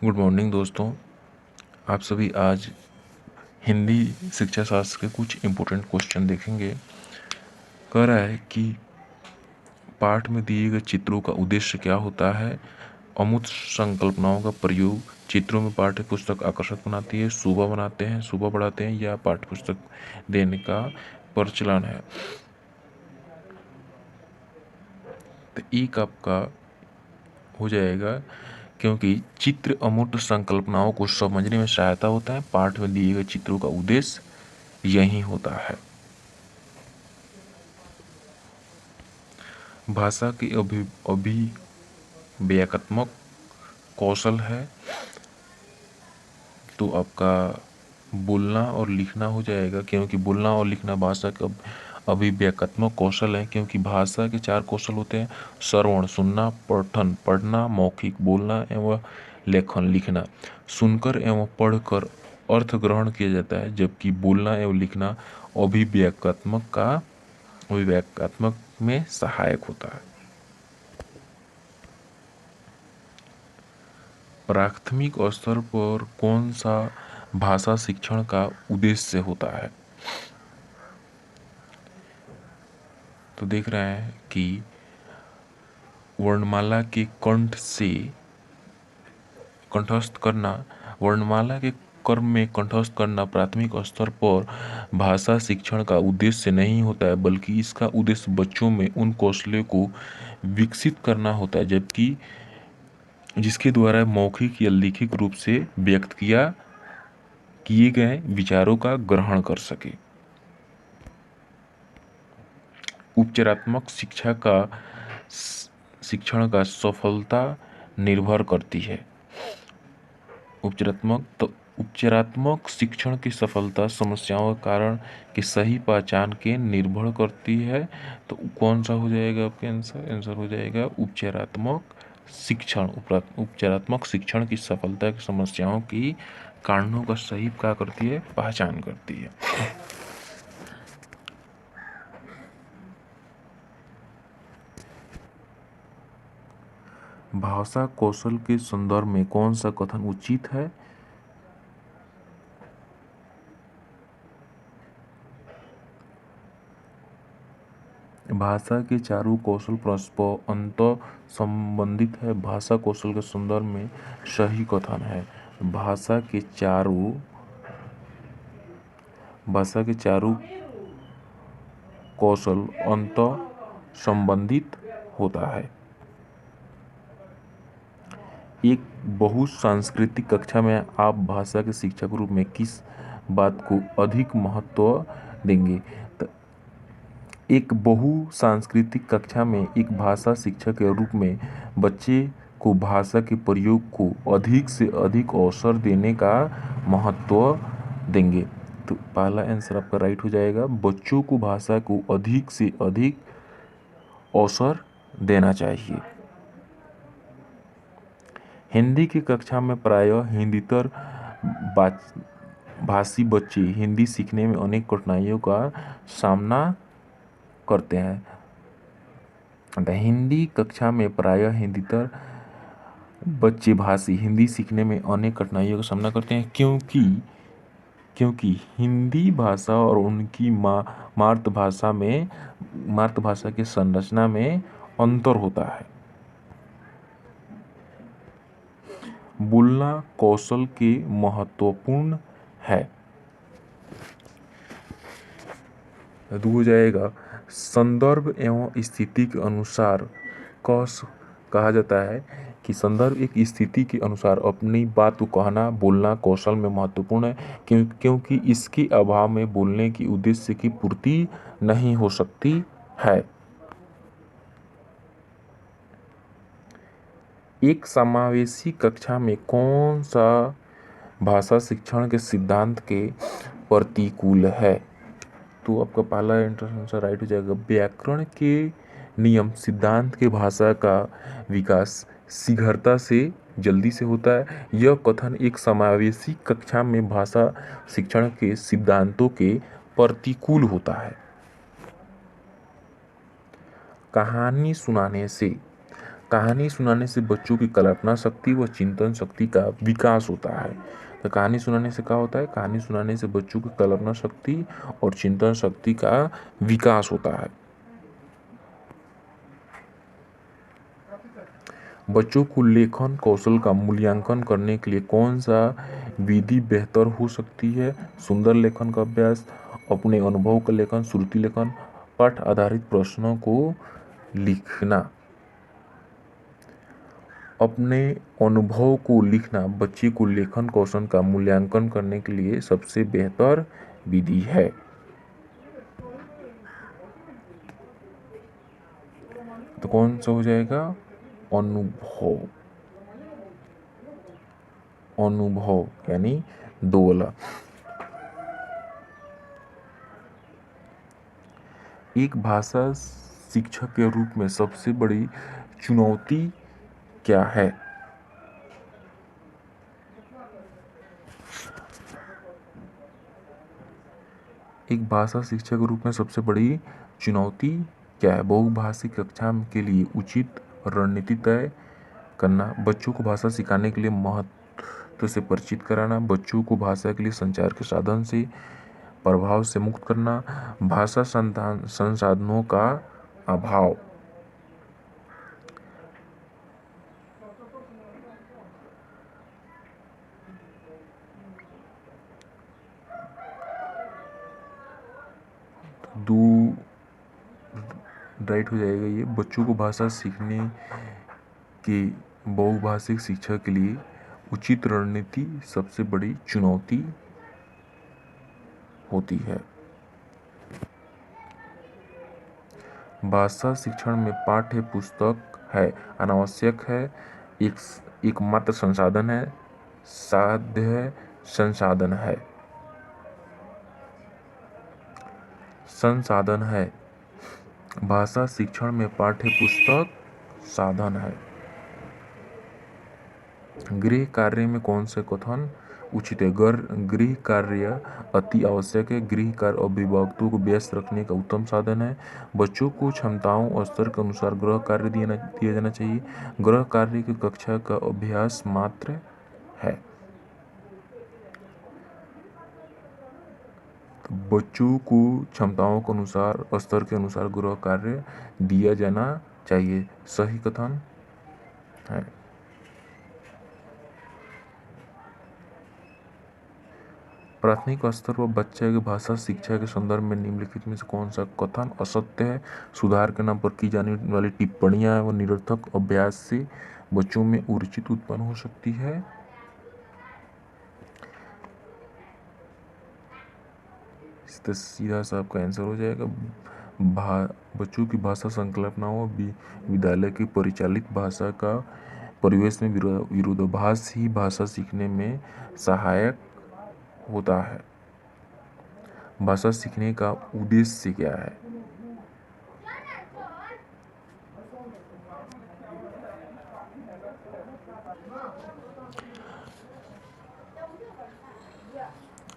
Good morning दोस्तों। आप सभी आज हिंदी शिक्षा शास्त्र के कुछ इम्पोर्टेंट क्वेश्चन देखेंगे। कह रहा है कि पाठ में दिए गए चित्रों का उद्देश्य क्या होता है। अमूर्त संकल्पनाओं का प्रयोग चित्रों में पाठ्य पुस्तक आकर्षक बनाती है, शोभा बढ़ाते हैं या पाठ्य पुस्तक देने का प्रचलन है। तो एक आपका हो जाएगा, क्योंकि चित्र अमूर्त संकल्पनाओं को समझने में सहायता होता है। पाठ में दिए गए चित्रों का उद्देश्य यही होता है। भाषा की अभिव्यक्तात्मक कौशल है, तो आपका बोलना और लिखना हो जाएगा, क्योंकि बोलना और लिखना भाषा का अभिव्यक्तात्मक कौशल है। क्योंकि भाषा के 4 कौशल होते हैं: श्रवण सुनना, पठन पढ़ना, मौखिक बोलना एवं लेखन लिखना। सुनकर एवं पढ़कर अर्थ ग्रहण किया जाता है, जबकि बोलना एवं लिखना अभिव्यक्तात्मक में सहायक होता है। प्राथमिक स्तर पर कौन सा भाषा शिक्षण का उद्देश्य होता है? तो देख रहे हैं कि वर्णमाला के वर्णमाला के क्रम में कंठस्थ करना प्राथमिक स्तर पर भाषा शिक्षण का उद्देश्य नहीं होता है, बल्कि इसका उद्देश्य बच्चों में उन कौशलों को विकसित करना होता है जबकि जिसके द्वारा मौखिक या लिखित रूप से व्यक्त किए गए विचारों का ग्रहण कर सके। उपचारात्मक शिक्षण का सफलता निर्भर करती है। उपचारात्मक शिक्षण की सफलता समस्याओं के कारण की सही पहचान के निर्भर करती है। तो कौन सा हो जाएगा आपके आंसर हो जाएगा उपचारात्मक शिक्षण की सफलता की समस्याओं की कारणों का सही क्या करती है, पहचान करती है। भाषा कौशल के संदर्भ में कौन सा कथन उचित है? भाषा के चारों कौशल परस्पर अंतः संबंधित है। भाषा कौशल के संदर्भ में सही कथन है, भाषा के चारों कौशल अंतः संबंधित होता है। एक बहुसांस्कृतिक कक्षा में आप भाषा के शिक्षक के रूप में किस बात को अधिक महत्व देंगे? तो एक बहुसांस्कृतिक कक्षा में एक भाषा शिक्षक के रूप में बच्चे को भाषा के प्रयोग को अधिक से अधिक अवसर देने का महत्व देंगे। तो पहला आंसर आपका राइट हो जाएगा, बच्चों को भाषा को अधिक से अधिक अवसर देना चाहिए। हिंदी की कक्षा में प्रायः हिंदीतर भाषी बच्चे हिंदी सीखने में अनेक कठिनाइयों का सामना करते हैं। हिंदी कक्षा में प्रायः हिंदीतर बच्चे भाषी हिंदी सीखने में अनेक कठिनाइयों का सामना करते हैं, क्योंकि हिंदी भाषा और उनकी मातृभाषा की संरचना में अंतर होता है। बोलना कौशल के महत्वपूर्ण है। तो हो जाएगा, संदर्भ एवं स्थिति के अनुसार कहा जाता है कि संदर्भ एक स्थिति के अनुसार अपनी बात को कहना बोलना कौशल में महत्वपूर्ण है, क्योंकि इसके अभाव में बोलने की उद्देश्य की पूर्ति नहीं हो सकती है। एक समावेशी कक्षा में कौन सा भाषा शिक्षण के सिद्धांत के प्रतिकूल है? तो आपका पहला आंसर राइट हो जाएगा, व्याकरण के नियम सिद्धांत के भाषा का विकास शीघ्रता से जल्दी से होता है। यह कथन एक समावेशी कक्षा में भाषा शिक्षण के सिद्धांतों के प्रतिकूल होता है। कहानी सुनाने से कहानी सुनाने से बच्चों की कल्पना शक्ति व चिंतन शक्ति का विकास होता है। तो कहानी सुनाने से क्या होता है? कहानी सुनाने से बच्चों की कल्पना शक्ति और चिंतन शक्ति का विकास होता है। बच्चों को लेखन कौशल का मूल्यांकन करने के लिए कौन सा विधि बेहतर हो सकती है? सुंदर लेखन का अभ्यास, अपने अनुभव का लेखन, श्रुति लेखन, पाठ आधारित प्रश्नों को लिखना। अपने अनुभव को लिखना बच्चे को लेखन कौशल का मूल्यांकन करने के लिए सबसे बेहतर विधि है। तो कौन सा हो जाएगा? अनुभव। अनुभव यानी दो वाला। एक भाषा शिक्षक के रूप में सबसे बड़ी चुनौती क्या है? एक भाषा शिक्षक के रूप में सबसे बड़ी चुनौती क्या है? बहुभाषिक कक्षा के लिए उचित रणनीति तय करना, बच्चों को भाषा सिखाने के लिए महत्व से परिचित कराना, बच्चों को भाषा के लिए संचार के साधन से प्रभाव से मुक्त करना, भाषा संसाधनों का अभाव। दो राइट हो जाएगा ये। बच्चों को भाषा सीखने के बहुभाषिक शिक्षा के लिए उचित रणनीति सबसे बड़ी चुनौती होती है। भाषा शिक्षण में पाठ्य पुस्तक है अनावश्यक है, एक मात्र संसाधन है, साध्य संसाधन है। संसाधन है। भाषा शिक्षण में पाठ्य पुस्तक साधन है। गृह कार्य में कौन से कथन उचित है? गृह कार्य अति आवश्यक है। गृह कार्य अभिभावकों को व्यस्त रखने का उत्तम साधन है। बच्चों को क्षमताओं और स्तर के अनुसार गृह कार्य दिया जाना चाहिए। गृह कार्य की कक्षा का अभ्यास मात्र है। तो बच्चों को क्षमताओं के अनुसार स्तर के अनुसार गृह कार्य दिया जाना चाहिए, सही कथन है। प्राथमिक स्तर पर बच्चे की भाषा शिक्षा के संदर्भ में निम्नलिखित में से कौन सा कथन असत्य है? सुधार के नाम पर की जाने वाली टिप्पणियां व निरर्थक अभ्यास से बच्चों में रुचि उत्पन्न हो सकती है। इसका सीधा सा आपका आंसर हो जाएगा बच्चों की भाषा संकल्पनाओं विद्यालय की परिचालित भाषा का परिवेश में विरोधाभास ही भाषा सीखने में सहायक होता है। भाषा सीखने का उद्देश्य क्या है?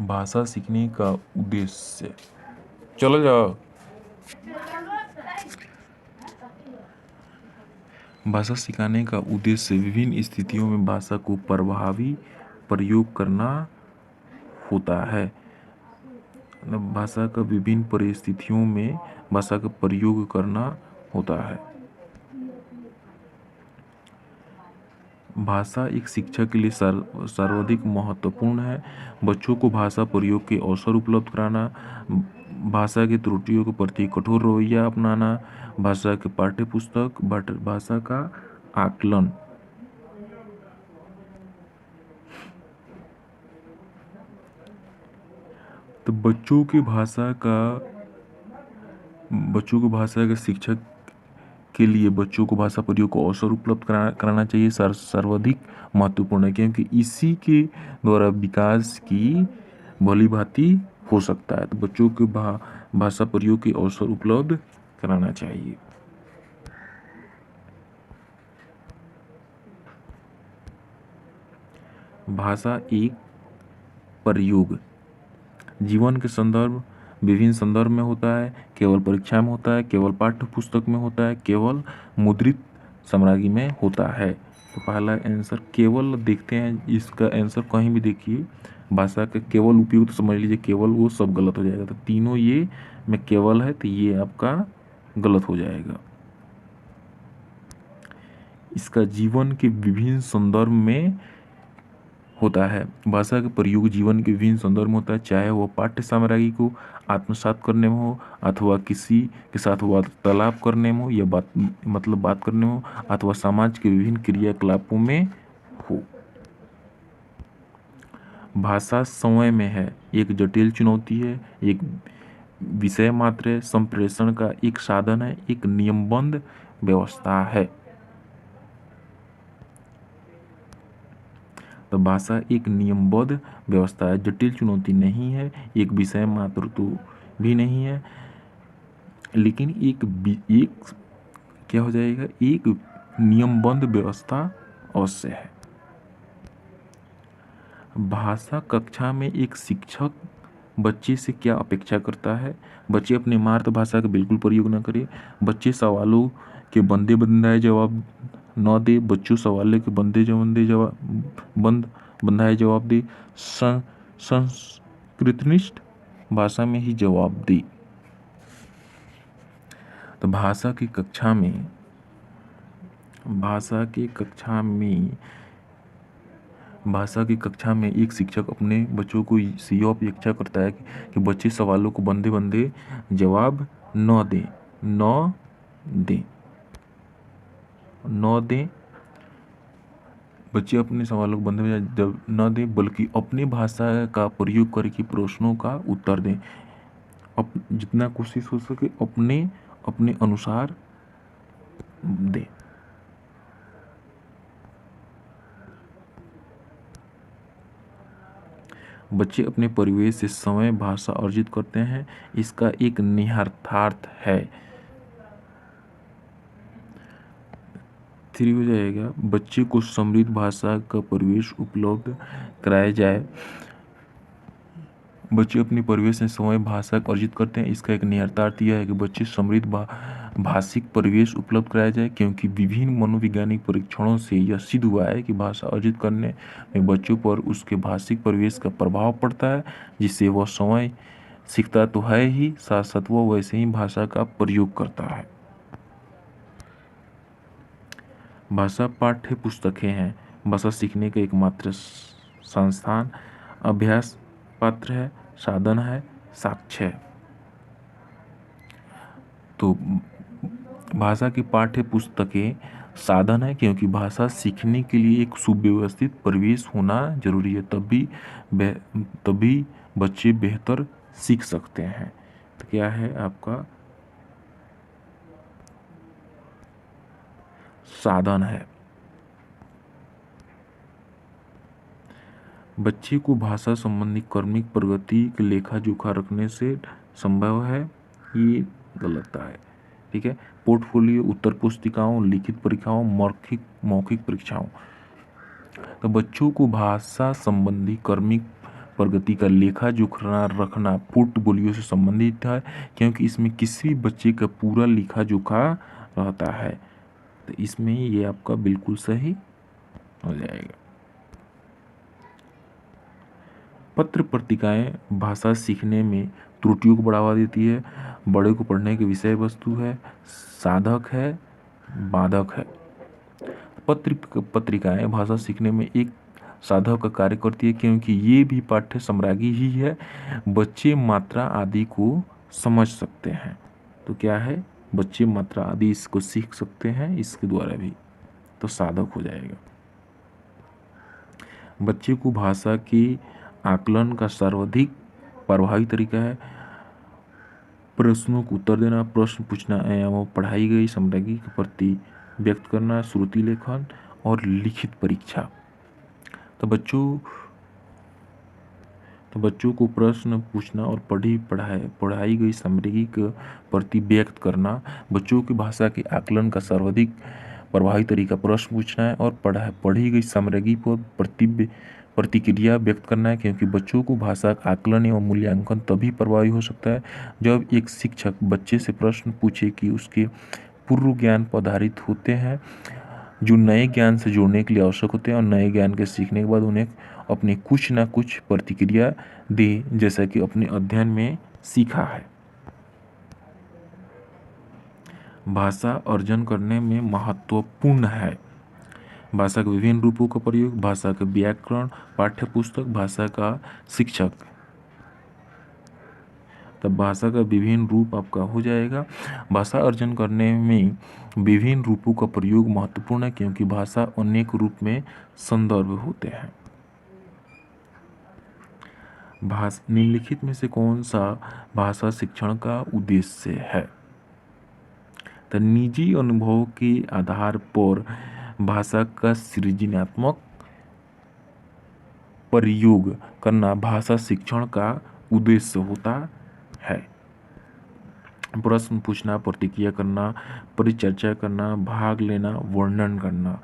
भाषा सीखने का उद्देश्य, चलो जाओ। भाषा सिखाने का उद्देश्य विभिन्न स्थितियों में भाषा को प्रभावी प्रयोग करना होता है। भाषा का विभिन्न परिस्थितियों में भाषा का प्रयोग करना होता है। भाषा एक शिक्षा के लिए सर्वाधिक महत्वपूर्ण है। बच्चों को भाषा प्रयोग के अवसर उपलब्ध कराना, भाषा की त्रुटियों के प्रति कठोर रवैया अपनाना, भाषा के पाठ्य पुस्तक, भाषा का आकलन। तो बच्चों की भाषा के शिक्षक के लिए बच्चों को भाषा प्रयोग को अवसर उपलब्ध कराना चाहिए, सर्वाधिक महत्वपूर्ण है, क्योंकि इसी के द्वारा विकास की भली भांति हो सकता है। तो बच्चों को भाषा प्रयोग के अवसर उपलब्ध कराना चाहिए। भाषा एक प्रयोग जीवन के संदर्भ विभिन्न संदर्भ में होता है, केवल परीक्षा में होता है, केवल पाठ्य पुस्तक में होता है, केवल मुद्रित साम्राज्य में होता है। तो पहला आंसर केवल देखते हैं, इसका आंसर कहीं भी देखिए भाषा का केवल उपयोग तो समझ लीजिए केवल, वो सब गलत हो जाएगा। तो तीनों ये में केवल है तो ये आपका गलत हो जाएगा। इसका जीवन के विभिन्न संदर्भ में होता है। भाषा का प्रयोग जीवन के विभिन्न संदर्भ में होता है, चाहे वो पाठ्य सामग्री को आत्मसात करने में हो, अथवा किसी के साथ वार्तालाप करने में हो, या बात करने में हो, अथवा समाज के विभिन्न क्रियाकलापों में हो। भाषा समय में है, एक जटिल चुनौती है, एक विषय मात्र है, संप्रेषण का एक साधन है, एक नियमबद्ध व्यवस्था है। तो भाषा एक नियमबद्ध व्यवस्था है, जटिल चुनौती नहीं है, एक विषय मात्र तो भी नहीं है, लेकिन एक क्या हो जाएगा, एक नियमबद्ध व्यवस्था अवश्य है। भाषा कक्षा में एक शिक्षक बच्चे से क्या अपेक्षा करता है? बच्चे अपनी मातृभाषा का बिल्कुल प्रयोग न करें, बच्चे सवालों के बंदे बंधाए जवाब न दे, बच्चों सवालों के बंधाए जवाब दे, संस्कृतनिष्ठ भाषा में ही जवाब दे। तो भाषा की कक्षा में एक शिक्षक अपने बच्चों को यह अपेक्षा करता है कि बच्चे सवालों को बंदे बंदे जवाब न दें। बच्चे अपने सवालों को बंदे बंदे न दें, बल्कि अपनी भाषा का प्रयोग करके प्रश्नों का उत्तर दें। जितना कोशिश हो सके अपने अनुसार दें। बच्चे अपने परिवेश से समय भाषा अर्जित करते हैं, इसका एक निहितार्थ है। 3 हो जाएगा, बच्चे को समृद्ध भाषा का परिवेश उपलब्ध कराया जाए। बच्चे अपने परिवेश में समय भाषा अर्जित करते हैं, इसका एक निहितार्थ यह है कि बच्चे समृद्ध भाषिक परिवेश उपलब्ध कराया जाए, क्योंकि विभिन्न मनोवैज्ञानिक परीक्षणों से यह सिद्ध हुआ है कि भाषा अर्जित करने में बच्चों पर उसके भाषिक परिवेश का प्रभाव पड़ता है, जिससे वह समय सीखता तो है ही, साथ साथ वह वैसे ही भाषा का प्रयोग करता है। भाषा पाठ्य पुस्तकें हैं, भाषा सीखने का एकमात्र संस्थान, अभ्यास पात्र है, साधन है, साक्ष्य है। तो भाषा की पाठ्य पुस्तकें साधन है, क्योंकि भाषा सीखने के लिए एक सुव्यवस्थित परिवेश होना जरूरी है, तभी बच्चे बेहतर सीख सकते हैं। तो क्या है आपका साधन है। बच्चे को भाषा संबंधी क्रमिक प्रगति के लेखा जोखा रखने से संभव है, ये गलत है। ठीक है, पोर्टफोलियो, उत्तर पुस्तिकाओं, लिखित परीक्षाओं, मौखिक परीक्षाओं। तो बच्चों को भाषा संबंधी क्रमिक प्रगति का लेखा जोखा रखना पोर्टफोलियो से संबंधित है, क्योंकि इसमें किसी बच्चे का पूरा लेखा जोखा रहता है। तो इसमें ये आपका बिल्कुल सही हो जाएगा। पत्र पत्रिकाएं भाषा सीखने में त्रुटियों को बढ़ावा देती है, बड़े को पढ़ने की विषय वस्तु है, साधक है, बाधक है। पत्रिकाएं भाषा सीखने में एक साधक का कार्य करती है, क्योंकि ये भी पाठ्य सामग्री ही है, बच्चे मात्रा आदि को समझ सकते हैं। तो क्या है, बच्चे मात्रा आदि इसको सीख सकते हैं इसके द्वारा भी, तो साधक हो जाएगा। बच्चे को भाषा की आकलन का सर्वाधिक प्रभावी तरीका है प्रश्नों को उत्तर देना, प्रश्न पूछना एवं पढ़ाई गई सामग्री के प्रति व्यक्त करना, श्रुति लेखन और लिखित परीक्षा। तो बच्चों को प्रश्न पूछना और पढ़ाई गई सामग्री के प्रति व्यक्त करना, बच्चों की भाषा के आकलन का सर्वाधिक प्रभावी तरीका प्रश्न पूछना है और पढ़ी गई सामग्री पर प्रतिक्रिया व्यक्त करना है, क्योंकि बच्चों को भाषा का आकलन एवं मूल्यांकन तभी प्रभावी हो सकता है जब एक शिक्षक बच्चे से प्रश्न पूछे कि उसके पूर्व ज्ञान पर आधारित होते हैं जो नए ज्ञान से जोड़ने के लिए आवश्यक होते हैं और नए ज्ञान के सीखने के बाद उन्हें अपनी कुछ ना कुछ प्रतिक्रिया दे, जैसा कि अपने अध्ययन में सीखा है। भाषा अर्जन करने में महत्वपूर्ण है भाषा के विभिन्न रूपों का प्रयोग, भाषा का व्याकरण, पाठ्य पुस्तक, भाषा का शिक्षक। तब भाषा का विभिन्न रूप आपका हो जाएगा। भाषा अर्जन करने में विभिन्न रूपों का प्रयोग महत्वपूर्ण है क्योंकि भाषा अनेक रूप में संदर्भ होते हैं। निम्नलिखित में से कौन सा भाषा शिक्षण का उद्देश्य है? तो निजी अनुभव के आधार पर भाषा का सृजनात्मक प्रयोग करना भाषा शिक्षण का उद्देश्य होता है। प्रश्न पूछना, प्रतिक्रिया करना, परिचर्चा करना, भाग लेना, वर्णन करना।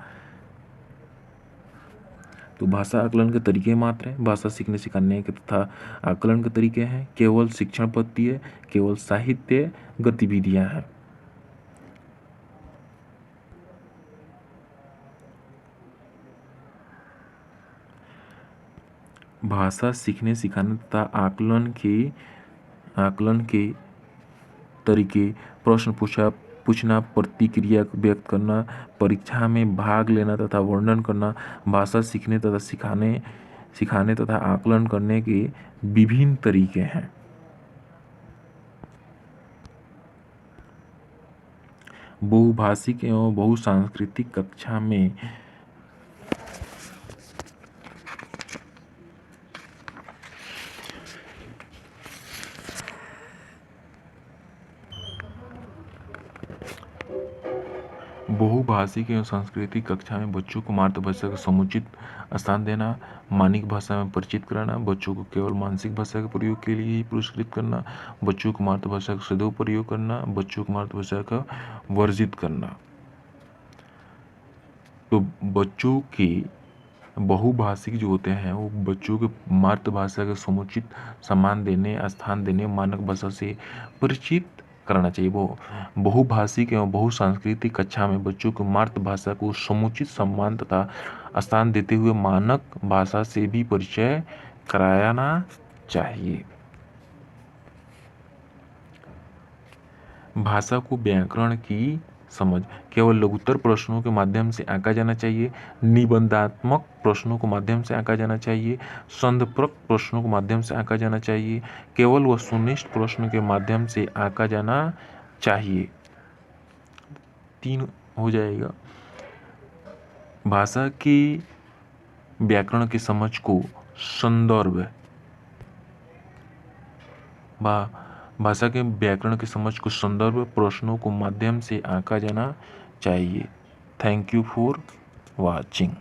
तो भाषा आकलन के तरीके मात्र हैं। भाषा सीखने सिखाने के तथा आकलन के तरीके हैं। केवल शिक्षण पद्धति है, केवल साहित्य गतिविधियां हैं। भाषा सीखने सिखाने तथा आकलन के तरीके: प्रश्न पूछना, प्रतिक्रिया व्यक्त करना, परीक्षा में भाग लेना तथा वर्णन करना। भाषा सीखने तथा सिखाने तथा आकलन करने के विभिन्न तरीके हैं। बहुभाषिक एवं बहुसांस्कृतिक कक्षा में बहुभाषिक एवं सांस्कृतिक कक्षा में बच्चों को मातृभाषा का समुचित स्थान देना, मानक भाषा में परिचित कराना, बच्चों को केवल मानसिक भाषा के प्रयोग के लिए ही पुरस्कृत करना, बच्चों को मातृभाषा का सदैव प्रयोग करना, बच्चों को मातृभाषा का वर्जित करना। तो बच्चों के बहुभाषिक जो होते हैं वो बच्चों के मातृभाषा के समुचित सम्मान देने, स्थान देने, मानक भाषा से परिचित कराना चाहिए। वो बहुभाषिक एवं बहुसांस्कृतिक कक्षा में बच्चों को मातृभाषा को समुचित सम्मान तथा स्थान देते हुए मानक भाषा से भी परिचय कराना चाहिए। भाषा को व्याकरण की समझ केवल लघुत्तर प्रश्नों के माध्यम से आंका जाना चाहिए, निबंधात्मक प्रश्नों के माध्यम से आंका जाना चाहिए, संदर्भपरक प्रश्नों के माध्यम से आंका जाना चाहिए, केवल वस्तुनिष्ठ प्रश्न के माध्यम से आंका जाना चाहिए। 3 हो जाएगा। भाषा के व्याकरण की समझ को संदर्भ भाषा के व्याकरण की समझ को संदर्भ प्रश्नों को माध्यम से आंका जाना चाहिए। Thank you for watching.